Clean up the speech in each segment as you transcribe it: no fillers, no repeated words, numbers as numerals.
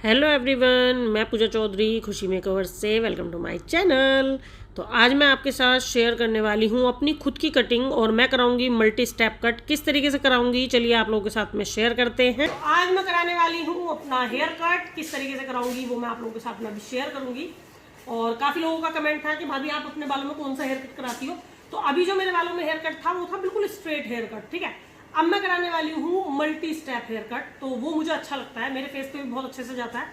Hello everyone, मैं पूजा चौधरी खुशी makeover से वेलकम टू माय चैनल। तो आज मैं आपके साथ शेयर करने वाली हूँ अपनी खुद की कटिंग और मैं कराऊंगी मल्टी स्टेप कट। किस तरीके से कराऊंगी चलिए आप लोगों के साथ में शेयर करते हैं। तो आज मैं कराने वाली हूँ अपना हेयर कट। किस तरीके से कराऊंगी वो मैं आप लोगों के साथ में अभी शेयर करूंगी। और काफ़ी लोगों का कमेंट था कि भाभी आप अपने बालों में कौन सा हेयर कट कराती हो। तो अभी जो मेरे बालों में हेयर कट था वो था बिल्कुल स्ट्रेट हेयर कट, ठीक है। अब मैं कराने वाली हूँ मल्टी स्टेप हेयर कट, तो वो मुझे अच्छा लगता है, मेरे फेस पे भी बहुत अच्छे से जाता है।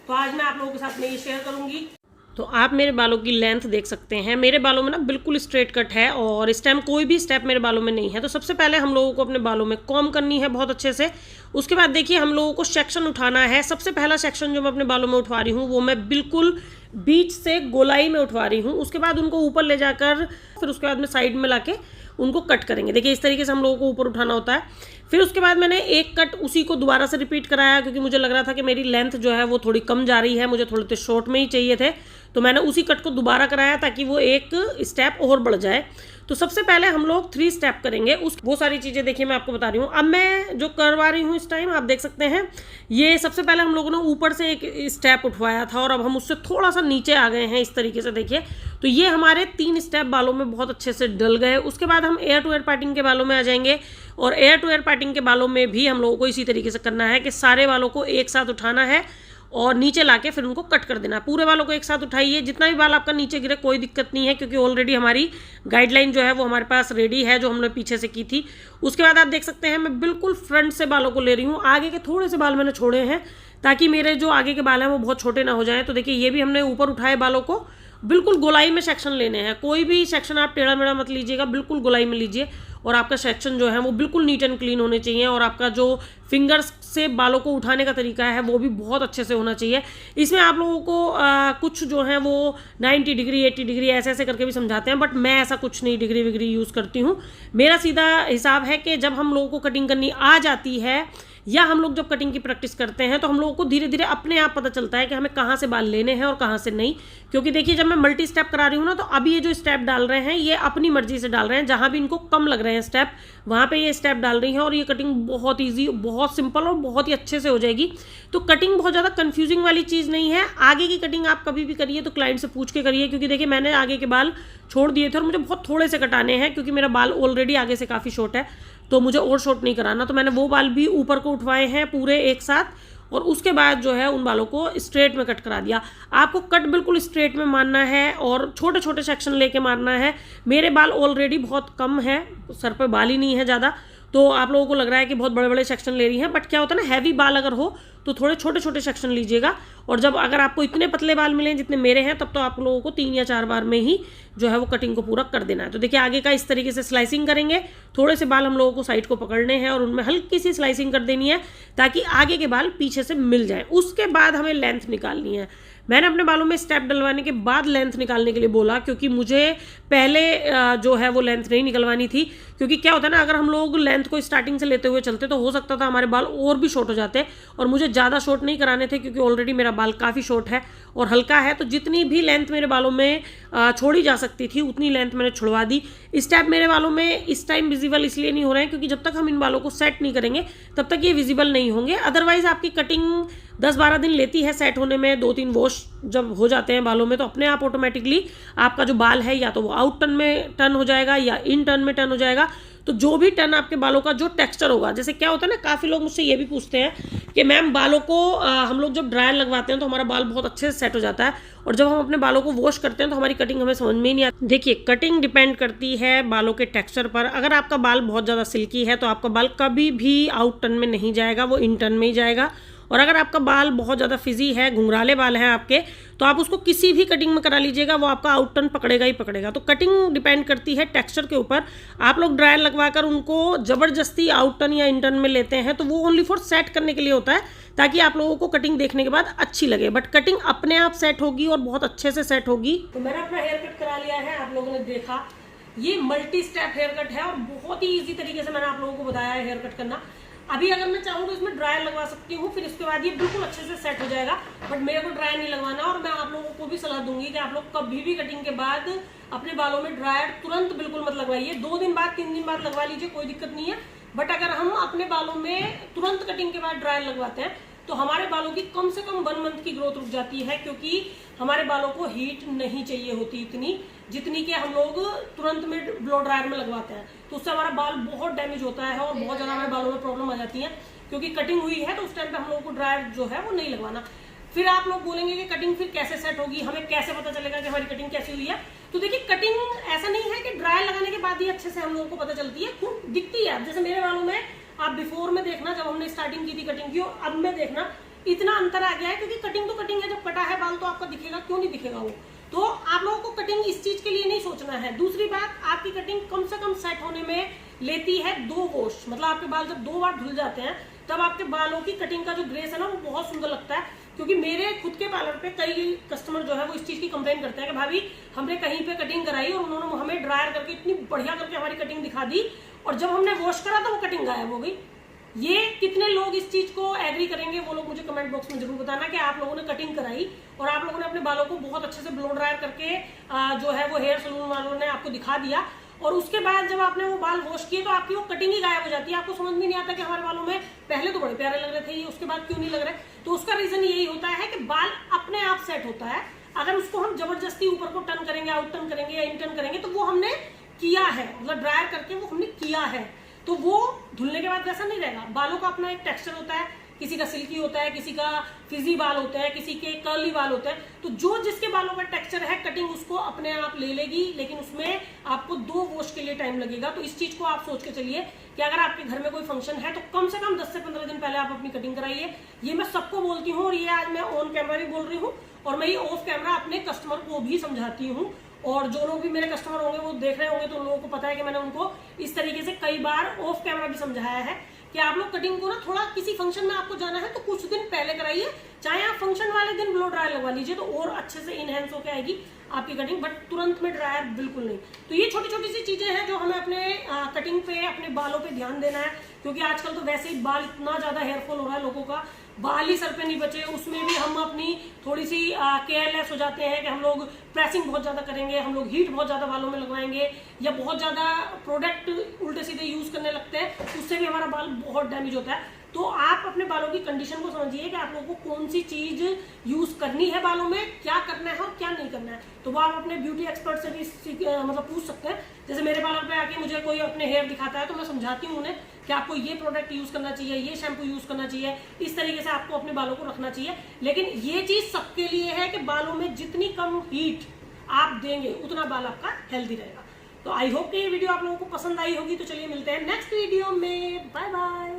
तो आज मैं आप लोगों के साथ में ये शेयर करूंगी। तो आप मेरे बालों की लेंथ देख सकते हैं, मेरे बालों में ना बिल्कुल स्ट्रेट कट है और इस टाइम कोई भी स्टेप मेरे बालों में नहीं है। तो सबसे पहले हम लोगों को अपने बालों में कॉम्ब करनी है बहुत अच्छे से। उसके बाद देखिए हम लोगों को सेक्शन उठाना है। सबसे पहला सेक्शन जो मैं अपने बालों में उठवा रही हूँ वो मैं बिल्कुल बीच से गोलाई में उठवा रही हूँ। उसके बाद उनको ऊपर ले जाकर फिर उसके बाद में साइड में लाके उनको कट करेंगे। देखिए इस तरीके से हम लोगों को ऊपर उठाना होता है। फिर उसके बाद मैंने एक कट उसी को दोबारा से रिपीट कराया क्योंकि मुझे लग रहा था कि मेरी लेंथ जो है वो थोड़ी कम जा रही है, मुझे थोड़े से शॉर्ट में ही चाहिए थे। तो मैंने उसी कट को दोबारा कराया ताकि वो एक स्टेप और बढ़ जाए। तो सबसे पहले हम लोग 3 स्टेप करेंगे। वो सारी चीज़ें देखिए मैं आपको बता रही हूँ। अब मैं जो करवा रही हूँ इस टाइम आप देख सकते हैं, ये सबसे पहले हम लोगों ने ऊपर से एक स्टेप उठवाया था और अब हम उससे थोड़ा सा नीचे आ गए हैं इस तरीके से। देखिए तो ये हमारे 3 स्टेप बालों में बहुत अच्छे से डल गए। उसके बाद हम एयर टू एयर पार्टिंग के बालों में आ जाएंगे और एयर टू एयर पार्टिंग के बालों में भी हम लोगों को इसी तरीके से करना है कि सारे बालों को एक साथ उठाना है और नीचे लाके फिर उनको कट कर देना। पूरे बालों को एक साथ उठाइए, जितना भी बाल आपका नीचे गिरे कोई दिक्कत नहीं है क्योंकि ऑलरेडी हमारी गाइडलाइन जो है वो हमारे पास रेडी है जो हमने पीछे से की थी। उसके बाद आप देख सकते हैं मैं बिल्कुल फ्रंट से बालों को ले रही हूँ। आगे के थोड़े से बाल मैंने छोड़े हैं ताकि मेरे जो आगे के बाल हैं वो बहुत छोटे ना हो जाएं। तो देखिए ये भी हमने ऊपर उठाए बालों को, बिल्कुल गोलाई में सेक्शन लेने हैं। कोई भी सेक्शन आप टेढ़ा मेढ़ा मत लीजिएगा, बिल्कुल गोलाई में लीजिए और आपका सेक्शन जो है वो बिल्कुल नीट एंड क्लीन होने चाहिए और आपका जो फिंगर्स से बालों को उठाने का तरीका है वो भी बहुत अच्छे से होना चाहिए। इसमें आप लोगों को कुछ जो है वो 90 डिग्री 80 डिग्री ऐसे ऐसे करके भी समझाते हैं, बट मैं ऐसा कुछ नहीं डिग्री विग्री यूज़ करती हूँ। मेरा सीधा हिसाब है कि जब हम लोगों को कटिंग करनी आ जाती है या हम लोग जब कटिंग की प्रैक्टिस करते हैं तो हम लोगों को धीरे धीरे अपने आप पता चलता है कि हमें कहाँ से बाल लेने हैं और कहाँ से नहीं। क्योंकि देखिए जब मैं मल्टी स्टेप करा रही हूँ ना तो अभी ये जो स्टेप डाल रहे हैं ये अपनी मर्जी से डाल रहे हैं, जहाँ भी इनको कम लग रहे हैं स्टेप वहाँ पे ये स्टेप डाल रही हैं और ये कटिंग बहुत ईजी, बहुत सिंपल और बहुत ही अच्छे से हो जाएगी। तो कटिंग बहुत ज़्यादा कन्फ्यूजिंग वाली चीज़ नहीं है। आगे की कटिंग आप कभी भी करिए तो क्लाइंट से पूछ के करिए, क्योंकि देखिए मैंने आगे के बाल छोड़ दिए थे और मुझे बहुत थोड़े से कटाने हैं क्योंकि मेरा बाल ऑलरेडी आगे से काफ़ी शॉर्ट है तो मुझे और शॉर्ट नहीं कराना। तो मैंने वो बाल भी ऊपर को उठवाए हैं पूरे एक साथ और उसके बाद जो है उन बालों को स्ट्रेट में कट करा दिया। आपको कट बिल्कुल स्ट्रेट में मारना है और छोटे छोटे सेक्शन लेके मारना है। मेरे बाल ऑलरेडी बहुत कम है, सर पे बाल ही नहीं है ज़्यादा, तो आप लोगों को लग रहा है कि बहुत बड़े बड़े सेक्शन ले रही हैं, बट क्या होता है ना, हैवी बाल अगर हो तो थोड़े छोटे छोटे सेक्शन लीजिएगा। और जब अगर आपको इतने पतले बाल मिलें जितने मेरे हैं तब तो आप लोगों को 3 या 4 बार में ही जो है वो कटिंग को पूरा कर देना है। तो देखिए आगे का इस तरीके से स्लाइसिंग करेंगे। थोड़े से बाल हम लोगों को साइड को पकड़ने हैं और उनमें हल्की सी स्लाइसिंग कर देनी है ताकि आगे के बाल पीछे से मिल जाए। उसके बाद हमें लेंथ निकालनी है। मैंने अपने बालों में स्टेप डलवाने के बाद लेंथ निकालने के लिए बोला क्योंकि मुझे पहले जो है वो लेंथ नहीं निकलवानी थी। क्योंकि क्या होता है ना, अगर हम लोग लेंथ को स्टार्टिंग से लेते हुए चलते तो हो सकता था हमारे बाल और भी शॉर्ट हो जाते और मुझे ज़्यादा शॉर्ट नहीं कराने थे क्योंकि ऑलरेडी मेरा बाल काफ़ी शॉर्ट है और हल्का है। तो जितनी भी लेंथ मेरे बालों में छोड़ी जा सकती थी उतनी लेंथ मैंने छुड़वा दी। स्टेप मेरे बालों में इस टाइम विजिबल इसलिए नहीं हो रहे हैं क्योंकि जब तक हम इन बालों को सेट नहीं करेंगे तब तक ये विजिबल नहीं होंगे। अदरवाइज आपकी कटिंग 10-12 दिन लेती है सेट होने में। 2-3 वॉश जब हो जाते हैं बालों में तो अपने आप ऑटोमेटिकली आपका जो बाल है या तो वो आउट टर्न में टर्न हो जाएगा या इन टर्न में टर्न हो जाएगा। तो जो भी टर्न आपके बालों का जो टेक्सचर होगा, जैसे क्या होता है ना, काफ़ी लोग मुझसे ये भी पूछते हैं कि मैम बालों को हम लोग जब ड्रायर लगवाते हैं तो हमारा बाल बहुत अच्छे से सेट हो जाता है और जब हम अपने बालों को वॉश करते हैं तो हमारी कटिंग हमें समझ में ही नहीं आती। देखिए कटिंग डिपेंड करती है बालों के टेक्सचर पर। अगर आपका बाल बहुत ज़्यादा सिल्की है तो आपका बाल कभी भी आउट टर्न में नहीं जाएगा, वो इन टर्न में ही जाएगा। और अगर आपका बाल बहुत ज़्यादा फिजी है, घुंघराले बाल हैं आपके, तो आप उसको किसी भी कटिंग में करा लीजिएगा, वो आपका आउट टर्न पकड़ेगा ही पकड़ेगा। तो कटिंग डिपेंड करती है टेक्सचर के ऊपर। आप लोग ड्रायर लगवाकर उनको ज़बरदस्ती आउट टर्न या इन टर्न में लेते हैं तो वो ओनली फॉर सेट करने के लिए होता है ताकि आप लोगों को कटिंग देखने के बाद अच्छी लगे, बट कटिंग अपने आप सेट होगी और बहुत अच्छे से सेट होगी। तो मैंने अपना हेयर कट करा लिया है, आप लोगों ने देखा ये मल्टी स्टेप हेयर कट है और बहुत ही ईजी तरीके से मैंने आप लोगों को बताया है हेयर कट करना। अभी अगर मैं चाहूँ तो इसमें ड्रायर लगवा सकती हूँ, फिर इसके बाद ये बिल्कुल अच्छे से सेट हो जाएगा, बट मेरे को ड्रायर नहीं लगवाना। और मैं आप लोगों को भी सलाह दूंगी कि आप लोग कभी भी कटिंग के बाद अपने बालों में ड्रायर तुरंत बिल्कुल मत लगवाइए। 2 दिन बाद 3 दिन बाद लगवा लीजिए, कोई दिक्कत नहीं है। बट अगर हम अपने बालों में तुरंत कटिंग के बाद ड्रायर लगवाते हैं तो हमारे बालों की कम से कम 1 मंथ की ग्रोथ रुक जाती है, क्योंकि हमारे बालों को हीट नहीं चाहिए होती इतनी जितनी कि हम लोग तुरंत में ब्लो ड्रायर में लगवाते हैं। तो उससे हमारा बाल बहुत डैमेज होता है और बहुत ज़्यादा हमारे बालों में प्रॉब्लम आ जाती है, क्योंकि कटिंग हुई है तो उस टाइम पे हम लोगों को ड्रायर जो है वो नहीं लगवाना। फिर आप लोग बोलेंगे कि कटिंग फिर कैसे सेट होगी, हमें कैसे पता चलेगा कि हमारी कटिंग कैसी हुई है। तो देखिए, कटिंग ऐसा नहीं है कि ड्रायर लगाने के बाद ही अच्छे से हम लोगों को पता चलती है, खूब दिखती है। जैसे मेरे बालों में आप बिफोर में देखना, जब हमने स्टार्टिंग की थी कटिंग की, और अब में देखना इतना अंतर आ गया है, क्योंकि कटिंग तो कटिंग है, जब कटा है बाल तो आपका दिखेगा, क्यों नहीं दिखेगा वो। तो आप लोगों को कटिंग इस चीज के लिए नहीं सोचना है। दूसरी बात, आपकी कटिंग कम से कम सेट होने में लेती है 2 वॉश, मतलब आपके बाल जब 2 बार धुल जाते हैं तब आपके बालों की कटिंग का जो ग्रेस है ना वो बहुत सुंदर लगता है। क्योंकि मेरे खुद के पार्लर पे कई कस्टमर जो है वो इस चीज की कंप्लेन करते हैं कि भाभी हमने कहीं पे कटिंग कराई और उन्होंने हमें ड्रायर करके इतनी बढ़िया करके हमारी कटिंग दिखा दी, और जब हमने वॉश करा तो वो कटिंग गायब हो गई। ये कितने लोग इस चीज को एग्री करेंगे, वो लोग मुझे कमेंट बॉक्स में जरूर बताना कि आप लोगों ने कटिंग कराई और आप लोगों ने अपने बालों को बहुत अच्छे से ब्लो ड्रायर करके जो है वो हेयर सलून वालों ने आपको दिखा दिया, और उसके बाद जब आपने वो बाल वॉश किए तो आपकी वो कटिंग ही गायब हो जाती है। आपको समझ में नहीं आता कि हमारे बालों में पहले तो बड़े प्यारे लग रहे थे, ये उसके बाद क्यों नहीं लग रहे। तो उसका रीजन यही होता है कि बाल अपने आप सेट होता है। अगर उसको हम जबरदस्ती ऊपर को टर्न करेंगे, आउट टर्न करेंगे या इन टर्न करेंगे, तो वो हमने किया है, मतलब ड्रायर करके वो हमने किया है, तो वो धुलने के बाद वैसा नहीं रहेगा। बालों का अपना एक टेक्सचर होता है, किसी का सिल्की होता है, किसी का फिजी बाल होता है, किसी के कर्ली बाल होते हैं। तो जो जिसके बालों का टेक्सचर है, कटिंग उसको अपने आप ले लेगी, लेकिन उसमें आपको 2 वॉश के लिए टाइम लगेगा। तो इस चीज को आप सोच के चलिए कि अगर आपके घर में कोई फंक्शन है तो कम से कम 10 से 15 दिन पहले आप अपनी कटिंग कराइए। ये मैं सबको बोलती हूँ, और ये आज मैं ऑन कैमरा भी बोल रही हूँ, और मैं ये ऑफ कैमरा अपने कस्टमर को भी समझाती हूँ। और जो लोग भी मेरे कस्टमर होंगे वो देख रहे होंगे तो उन लोगों को पता है कि मैंने उनको इस तरीके से कई बार ऑफ कैमरा भी समझाया है कि आप लोग कटिंग को ना थोड़ा किसी फंक्शन में आपको जाना है तो कुछ दिन पहले कराइए, चाहे आप फंक्शन वाले दिन ब्लो ड्रायर लगवा लीजिए तो और अच्छे से इनहेंस होकर आएगी आपकी कटिंग, बट तुरंत में ड्रायर बिल्कुल नहीं। तो ये छोटी छोटी सी चीजें हैं जो हमें अपने कटिंग पे, अपने बालों पे ध्यान देना है, क्योंकि आजकल तो वैसे ही बाल इतना ज्यादा हेयरफॉल हो रहा है, लोगों का बाल ही सर पे नहीं बचे, उसमें भी हम अपनी थोड़ी सी केयरलेस हो जाते हैं कि हम लोग प्रेसिंग बहुत ज्यादा करेंगे, हम लोग हीट बहुत ज्यादा बालों में लगवाएंगे, या बहुत ज्यादा प्रोडक्ट उल्टे सीधे यूज करने लगते हैं, उससे भी हमारा बाल बहुत डैमेज होता है। तो आप अपने बालों की कंडीशन को समझिए कि आप लोगों को कौन सी चीज यूज करनी है बालों में, क्या करना है और क्या नहीं करना है। तो वो आप अपने ब्यूटी एक्सपर्ट से भी मतलब पूछ सकते हैं। जैसे मेरे पार्लर पे आके मुझे कोई अपने हेयर दिखाता है तो मैं समझाती हूँ उन्हें कि आपको ये प्रोडक्ट यूज करना चाहिए, ये शैम्पू यूज करना चाहिए, इस तरीके से आपको अपने बालों को रखना चाहिए। लेकिन ये चीज सबके लिए है कि बालों में जितनी कम हीट आप देंगे उतना बाल आपका हेल्दी रहेगा। तो आई होप कि ये वीडियो आप लोगों को पसंद आई होगी। तो चलिए मिलते हैं नेक्स्ट वीडियो में, बाय बाय।